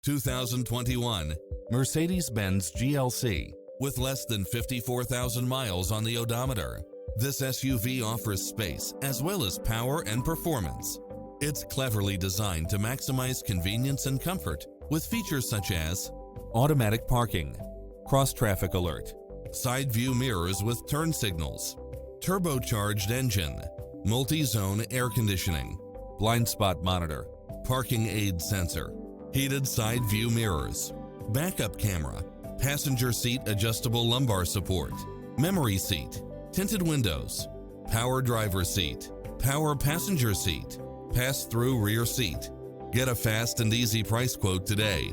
2021 Mercedes-Benz GLC. With less than 54,000 miles on the odometer, this SUV offers space as well as power and performance. It's cleverly designed to maximize convenience and comfort with features such as automatic parking, cross-traffic alert, side view mirrors with turn signals, turbocharged engine, multi-zone air conditioning, blind spot monitor, parking aid sensor, heated side view mirrors, backup camera, passenger seat adjustable lumbar support, memory seat, tinted windows, power driver seat, power passenger seat, pass-through rear seat. Get a fast and easy price quote today